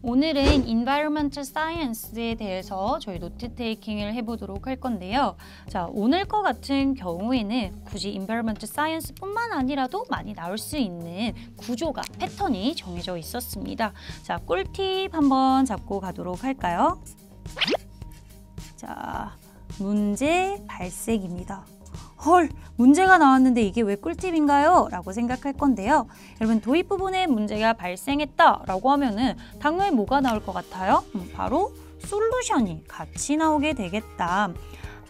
오늘은 Environmental Science에 대해서 저희 노트 테이킹을 해보도록 할 건데요. 자, 오늘 거 같은 경우에는 굳이 Environmental Science뿐만 아니라도 많이 나올 수 있는 구조가, 패턴이 정해져 있었습니다. 자, 꿀팁 한번 잡고 가도록 할까요? 자, 문제 발색입니다. 헐, 문제가 나왔는데 이게 왜 꿀팁인가요? 라고 생각할 건데요. 여러분, 도입 부분에 문제가 발생했다 라고 하면은 당연히 뭐가 나올 것 같아요? 바로 솔루션이 같이 나오게 되겠다.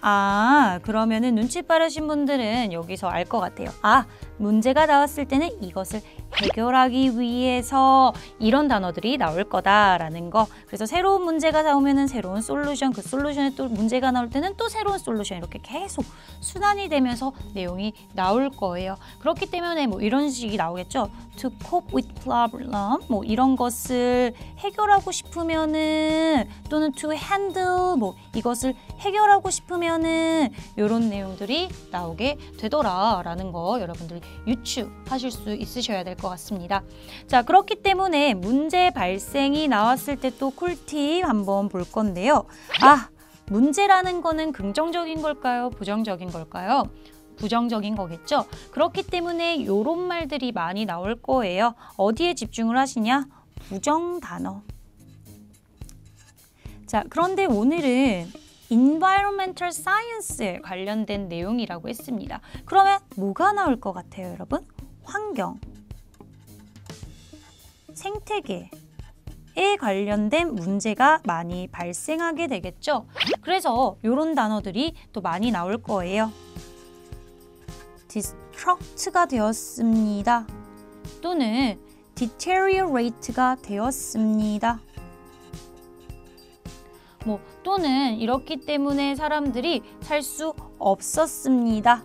아, 그러면은 눈치 빠르신 분들은 여기서 알 것 같아요. 아, 문제가 나왔을 때는 이것을 해결하기 위해서 이런 단어들이 나올 거다라는 거. 그래서 새로운 문제가 나오면은 새로운 솔루션, 그 솔루션에 또 문제가 나올 때는 또 새로운 솔루션, 이렇게 계속 순환이 되면서 내용이 나올 거예요. 그렇기 때문에 뭐 이런 식이 나오겠죠. To cope with problem, 뭐 이런 것을 해결하고 싶으면은, 또는 to handle, 뭐 이것을 해결하고 싶으면은 이런 내용들이 나오게 되더라라는 거 여러분들이 유추하실 수 있으셔야 될 것 같습니다. 자, 그렇기 때문에 문제 발생이 나왔을 때 또 꿀팁 한번 볼 건데요. 아, 문제라는 거는 긍정적인 걸까요? 부정적인 걸까요? 부정적인 거겠죠? 그렇기 때문에 이런 말들이 많이 나올 거예요. 어디에 집중을 하시냐? 부정 단어. 자, 그런데 오늘은 Environmental Science에 관련된 내용이라고 했습니다. 그러면 뭐가 나올 것 같아요, 여러분? 환경, 생태계에 관련된 문제가 많이 발생하게 되겠죠. 그래서 이런 단어들이 또 많이 나올 거예요. Destruct가 되었습니다. 또는 deteriorate가 되었습니다. 뭐 또는 이렇기 때문에 사람들이 살 수 없었습니다.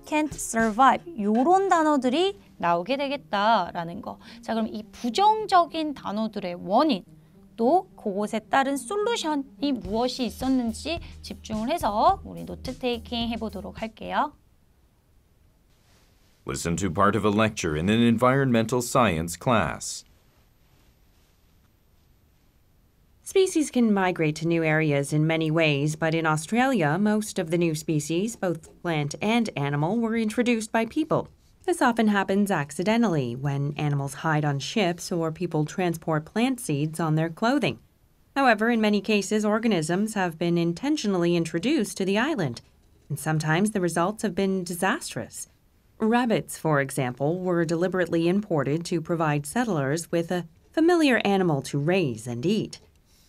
Can't survive. 이런 단어들이 나오게 되겠다라는 거. 자, 그럼 이 부정적인 단어들의 원인, 또 그것에 따른 솔루션이 무엇이 있었는지 집중을 해서 우리 노트 테이킹 해보도록 할게요. Listen to part of a lecture in an environmental science class. Species can migrate to new areas in many ways, but in Australia, most of the new species, both plant and animal, were introduced by people. This often happens accidentally when animals hide on ships or people transport plant seeds on their clothing. However, in many cases, organisms have been intentionally introduced to the island, and sometimes the results have been disastrous. Rabbits, for example, were deliberately imported to provide settlers with a familiar animal to raise and eat.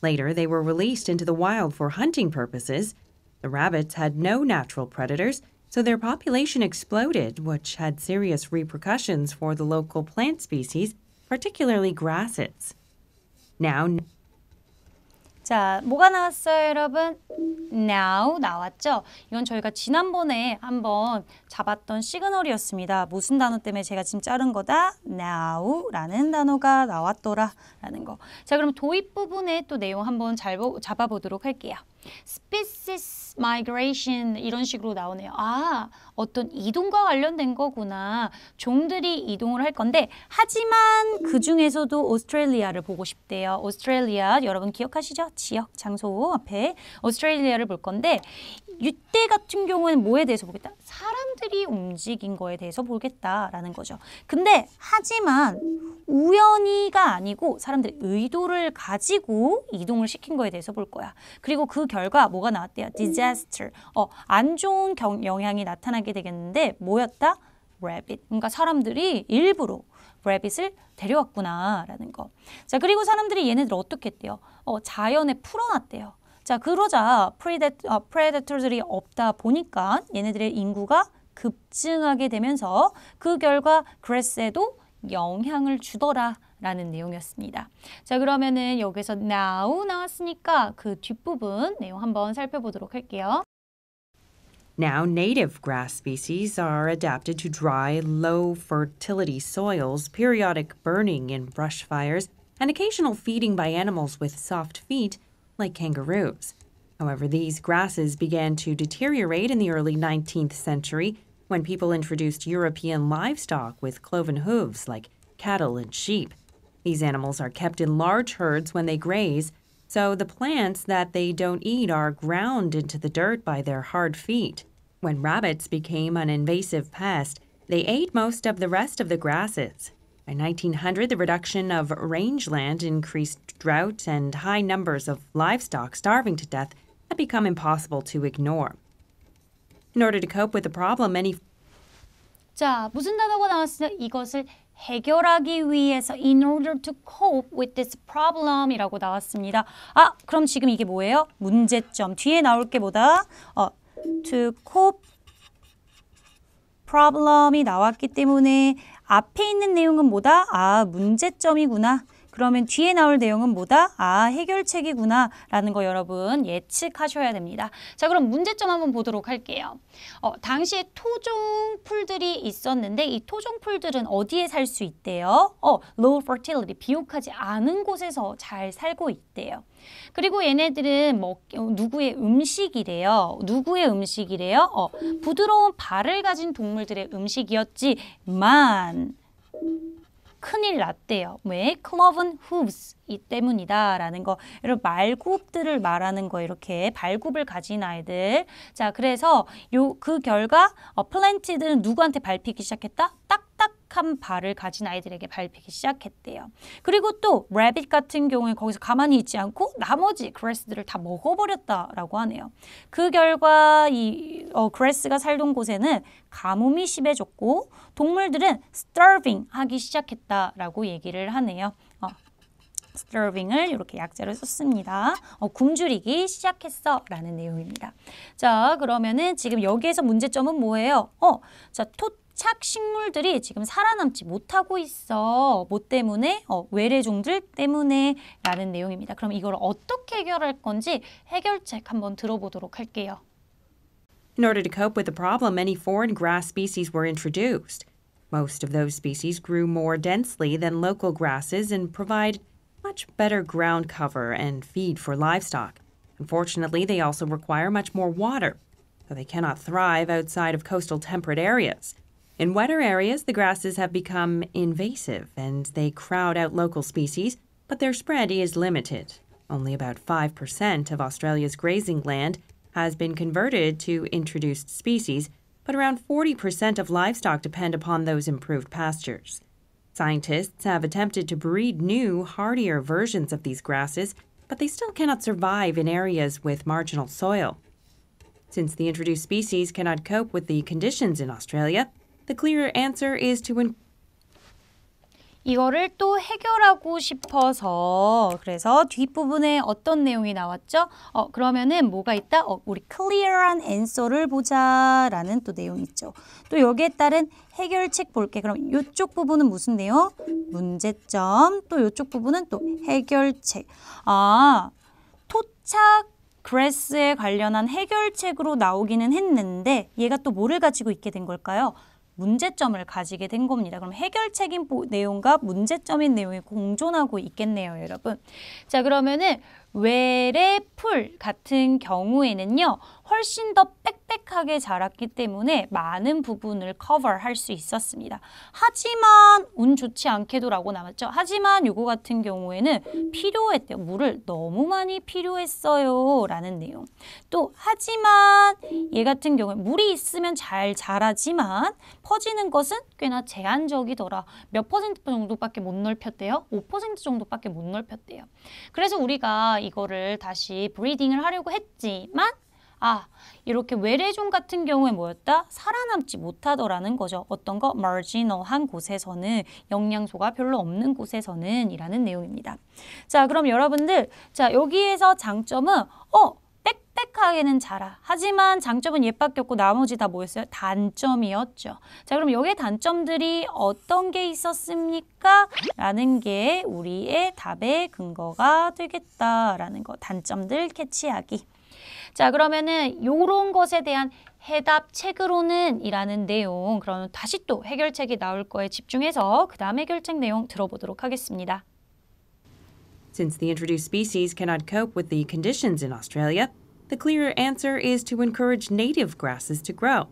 Later, they were released into the wild for hunting purposes. The rabbits had no natural predators, so their population exploded, which had serious repercussions for the local plant species, particularly grasses. Now, 자, 뭐가 나왔어요, 여러분? Now 나왔죠? 이건 저희가 지난번에 한번 잡았던 시그널이었습니다. 무슨 단어 때문에 제가 지금 자른 거다? Now라는 단어가 나왔더라라는 거. 자, 그럼 도입 부분에 또 내용 한번 잡아보도록 할게요. Species migration 이런 식으로 나오네요. 아, 어떤 이동과 관련된 거구나. 종들이 이동을 할 건데, 하지만 그 중에서도 오스트레일리아를 보고 싶대요. 오스트레일리아 여러분 기억하시죠? 지역, 장소 앞에 오스트레일리아를 볼 건데, 이때 같은 경우에는 뭐에 대해서 보겠다? 사람들이 움직인 거에 대해서 보겠다라는 거죠. 근데 하지만 우연히가 아니고 사람들이 의도를 가지고 이동을 시킨 거에 대해서 볼 거야. 그리고 그 결과 뭐가 나왔대요? Disaster. 안 좋은 영향이 나타나게 되겠는데 뭐였다? Rabbit. 그러니까 사람들이 일부러 rabbit을 데려왔구나라는 거. 자, 그리고 사람들이 얘네들 어떻게 했대요? 자연에 풀어놨대요. 자, 그러자 프레데터들이 없다 보니까 얘네들의 인구가 급증하게 되면서 그 결과 그래스에도 영향을 주더라라는 내용이었습니다. 자, 그러면은 여기서 now 나왔으니까 그 뒷부분 내용 한번 살펴보도록 할게요. Now, native grass species are adapted to dry, low fertility soils, periodic burning in brush fires, and occasional feeding by animals with soft feet, like kangaroos. However, these grasses began to deteriorate in the early 19th century when people introduced European livestock with cloven hooves like cattle and sheep. These animals are kept in large herds when they graze, so the plants that they don't eat are ground into the dirt by their hard feet. When rabbits became an invasive pest, they ate most of the rest of the grasses. By 1900, the reduction of rangeland increased drought and high numbers of livestock starving to death had become impossible to ignore. In order to cope with the problem, many 자, 무슨 단어가 나왔어요? 이것을 해결하기 위해서 in order to cope with this problem이라고 나왔습니다. 아, 그럼 지금 이게 뭐예요? 문제점. 뒤에 나올 게 뭐다? To cope problem이 나왔기 때문에 앞에 있는 내용은 뭐다? 아, 문제점이구나. 그러면 뒤에 나올 내용은 뭐다? 아, 해결책이구나 라는 거 여러분 예측하셔야 됩니다. 자, 그럼 문제점 한번 보도록 할게요. 당시에 토종풀들이 있었는데 이 토종풀들은 어디에 살 수 있대요? Low fertility, 비옥하지 않은 곳에서 잘 살고 있대요. 그리고 얘네들은 누구의 음식이래요? 누구의 음식이래요? 부드러운 발을 가진 동물들의 음식이었지만 큰일 났대요. 왜? cloven hooves 이 때문이다 라는 거. 여러분 말굽들을 말하는 거 이렇게 발굽을 가진 아이들. 자, 그래서 그 결과 플랜트들은 누구한테 밟히기 시작했다? 딱딱한 발을 가진 아이들에게 밟히기 시작했대요. 그리고 또 rabbit 같은 경우에 거기서 가만히 있지 않고 나머지 grass들을 다 먹어버렸다라고 하네요. 그 결과 이 grass가 살던 곳에는 가뭄이 심해졌고 동물들은 starving 하기 시작했다라고 얘기를 하네요. starving을 이렇게 약자로 썼습니다. 굶주리기 시작했어 라는 내용입니다. 자, 그러면은 지금 여기에서 문제점은 뭐예요? 자, 토착 식물들이 지금 살아남지 못하고 있어. 뭐 때문에? 외래종들 때문에 라는 내용입니다. 그럼 이걸 어떻게 해결할 건지 해결책 한번 들어보도록 할게요. In order to cope with the problem, many foreign grass species were introduced. Most of those species grew more densely than local grasses and provide much better ground cover and feed for livestock. Unfortunately, they also require much more water, so they cannot thrive outside of coastal temperate areas. In wetter areas, the grasses have become invasive and they crowd out local species, but their spread is limited. Only about 5% of Australia's grazing land has been converted to introduced species, but around 40% of livestock depend upon those improved pastures. Scientists have attempted to breed new, hardier versions of these grasses, but they still cannot survive in areas with marginal soil. Since the introduced species cannot cope with the conditions in Australia, the clear answer is to 이거를 또 해결하고 싶어서 그래서 뒷부분에 어떤 내용이 나왔죠? 그러면은 뭐가 있다? 우리 clear한 answer를 보자라는 또 내용이 있죠. 또 여기에 따른 해결책 볼게. 그럼 이쪽 부분은 무슨 내용? 문제점. 또 이쪽 부분은 또 해결책. 토착 grass에 관련한 해결책으로 나오기는 했는데 얘가 또 뭐를 가지고 있게 된 걸까요? 문제점을 가지게 된 겁니다. 그럼 해결책인 내용과 문제점인 내용이 공존하고 있겠네요, 여러분. 자, 그러면은 외래풀 같은 경우에는요. 훨씬 더 빽빽하게 자랐기 때문에 많은 부분을 커버할 수 있었습니다. 하지만 운 좋지 않게도 라고 남았죠. 하지만 요거 같은 경우에는 필요했대요. 물을 너무 많이 필요했어요 라는 내용. 또 하지만 얘 같은 경우에 물이 있으면 잘 자라지만 퍼지는 것은 꽤나 제한적이더라. 몇 퍼센트 정도밖에 못 넓혔대요? 5% 정도밖에 못 넓혔대요. 그래서 우리가 이거를 다시 브리딩을 하려고 했지만 이렇게 외래종 같은 경우에 뭐였다? 살아남지 못하더라는 거죠. 어떤 거? marginal한 곳에서는, 영양소가 별로 없는 곳에서는 이라는 내용입니다. 자, 그럼 여러분들, 자, 여기에서 장점은 빽빽하게는 자라. 하지만 장점은 얘밖에 없고 나머지 다 뭐였어요? 단점이었죠. 자, 그럼 여기에 단점들이 어떤 게 있었습니까? 라는 게 우리의 답의 근거가 되겠다라는 거. 단점들 캐치하기. 자, 그러면은 요런 것에 대한 해답책으로는 이라는 내용, 그럼 다시 또 해결책이 나올 거에 집중해서 그 다음 해결책 내용 들어보도록 하겠습니다. Since the introduced species cannot cope with the conditions in Australia, the clear answer is to encourage native grasses to grow.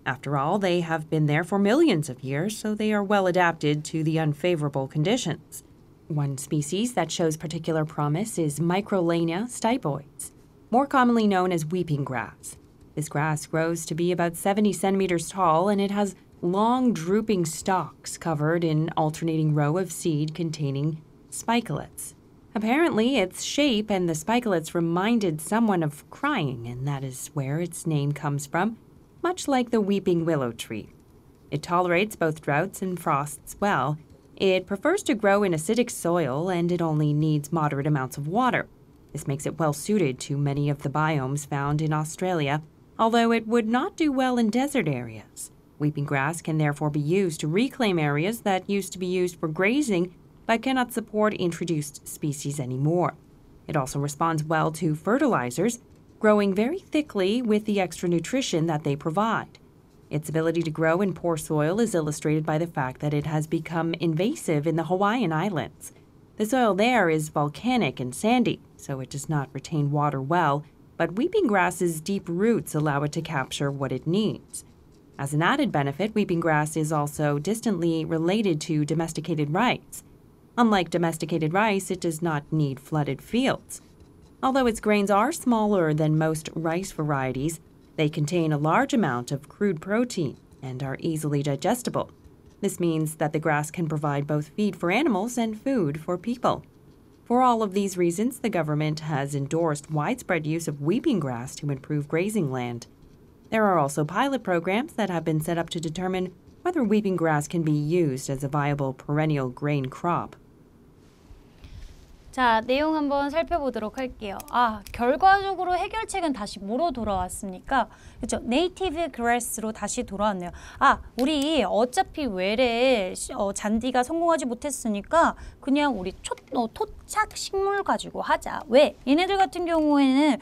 After all, they have been there for millions of years, so they are well adapted to the unfavorable conditions. One species that shows particular promise is Microlania stipoides, more commonly known as weeping grass. This grass grows to be about 70 centimeters tall, and it has long drooping stalks covered in alternating row of seed containing spikelets. Apparently, its shape and the spikelets reminded someone of crying, and that is where its name comes from, much like the weeping willow tree. It tolerates both droughts and frosts well. It prefers to grow in acidic soil, and it only needs moderate amounts of water. This makes it well suited to many of the biomes found in Australia, although it would not do well in desert areas. Weeping grass can therefore be used to reclaim areas that used to be used for grazing but cannot support introduced species anymore. It also responds well to fertilizers, growing very thickly with the extra nutrition that they provide. Its ability to grow in poor soil is illustrated by the fact that it has become invasive in the Hawaiian Islands. The soil there is volcanic and sandy, so it does not retain water well, but weeping grass's deep roots allow it to capture what it needs. As an added benefit, weeping grass is also distantly related to domesticated rice. Unlike domesticated rice, it does not need flooded fields. Although its grains are smaller than most rice varieties, they contain a large amount of crude protein and are easily digestible. This means that the grass can provide both feed for animals and food for people. For all of these reasons, the government has endorsed widespread use of weeping grass to improve grazing land. There are also pilot programs that have been set up to determine whether weeping grass can be used as a viable perennial grain crop. 자, 내용 한번 살펴보도록 할게요. 결과적으로 해결책은 다시 뭐로 돌아왔습니까? 그렇죠. 네이티브 그래스로 다시 돌아왔네요. 우리 어차피 외래 잔디가 성공하지 못했으니까 그냥 우리 토착 식물 가지고 하자. 왜? 얘네들 같은 경우에는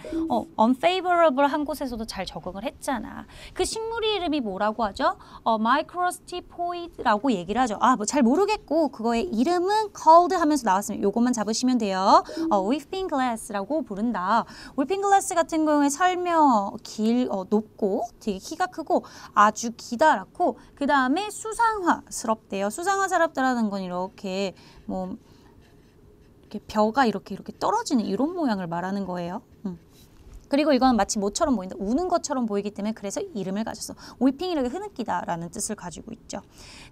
unfavorable 한 곳에서도 잘 적응을 했잖아. 그 식물의 이름이 뭐라고 하죠? Microstipoid라고 얘기를 하죠. 뭐 잘 모르겠고 그거의 이름은 called 하면서 나왔으면 요것만 잡으시면 돼요. weeping glass라고 부른다. weeping glass 같은 경우에 설명 높고 되게 키가 크고 아주 기다랗고 그 다음에 수상화스럽대요. 수상화스럽다라는 건 이렇게 이렇게 벼가 이렇게 떨어지는 이런 모양을 말하는 거예요. 그리고 이건 마치 뭐처럼 보인다. 우는 것처럼 보이기 때문에 그래서 이름을 가졌어. weeping이라고 흐느끼다라는 뜻을 가지고 있죠.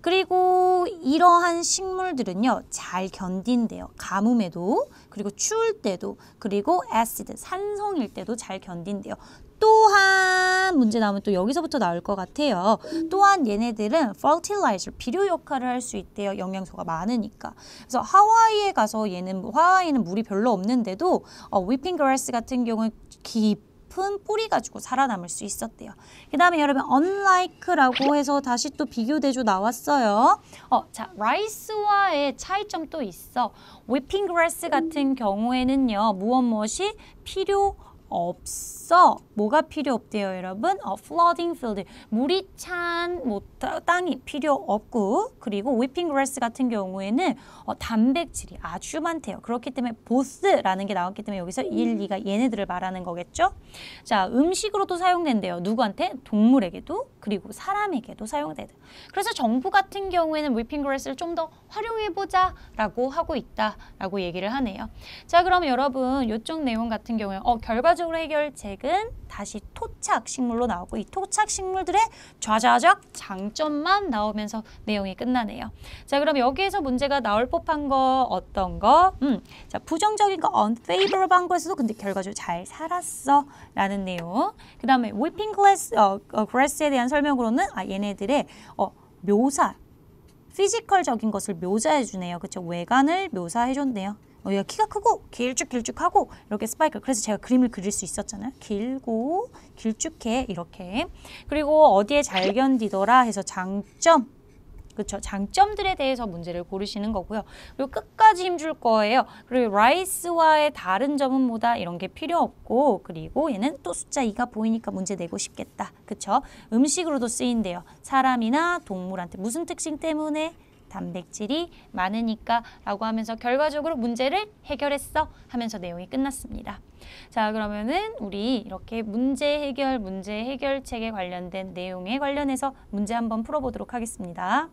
그리고 이러한 식물들은요. 잘 견딘대요. 가뭄에도 그리고 추울 때도 그리고 acid, 산성일 때도 잘 견딘대요. 또한 문제 나오면 또 여기서부터 나올 것 같아요. 또한 얘네들은 fertilizer, 비료 역할을 할 수 있대요. 영양소가 많으니까. 그래서 하와이에는 물이 별로 없는데도 weeping grass 같은 경우는 깊은 뿌리 가지고 살아남을 수 있었대요. 그 다음에 여러분 unlike라고 해서 다시 또 비교대조 나왔어요. 자, rice와의 차이점 또 있어. weeping grass 같은 경우에는요. 무엇이 필요 없어. 뭐가 필요 없대요, 여러분? flooding field. 물이 찬 땅이 필요 없고 그리고 weeping grass 같은 경우에는 단백질이 아주 많대요. 그렇기 때문에 both라는 게 나왔기 때문에 여기서 1, 2가 얘네들을 말하는 거겠죠? 자, 음식으로도 사용된대요. 누구한테? 동물에게도 그리고 사람에게도 사용되대. 그래서 정부 같은 경우에는 weeping grass를 좀 더 활용해보자 라고 하고 있다라고 얘기를 하네요. 자, 그럼 여러분 이쪽 내용 같은 경우에 결과적으로 해결책은 다시 토착 식물로 나오고 이 토착 식물들의 좌좌적 장점만 나오면서 내용이 끝나네요. 자, 그럼 여기에서 문제가 나올 법한 거 어떤 거? 자, 부정적인 거 unfavorable 한 거에서도 근데 결과적으로 잘 살았어 라는 내용. 그 다음에 weeping grass에 대한 설명으로는 얘네들의 묘사, 피지컬적인 것을 묘사해 주네요. 그렇죠? 외관을 묘사해 줬네요. 얘가 키가 크고 길쭉길쭉하고 이렇게 스파이크. 그래서 제가 그림을 그릴 수 있었잖아요. 길고 길쭉해 이렇게. 그리고 어디에 잘 견디더라 해서 장점. 그렇죠. 장점들에 대해서 문제를 고르시는 거고요. 그리고 끝까지 힘줄 거예요. 그리고 라이스와의 다른 점은 뭐다? 이런 게 필요 없고 그리고 얘는 또 숫자 2가 보이니까 문제 내고 싶겠다. 그렇죠. 음식으로도 쓰인대요. 사람이나 동물한테 무슨 특징 때문에? 단백질이 많으니까 라고 하면서 결과적으로 문제를 해결했어 하면서 내용이 끝났습니다. 자, 그러면은 우리 이렇게 문제 해결책에 관련된 내용에 관련해서 문제 한번 풀어보도록 하겠습니다.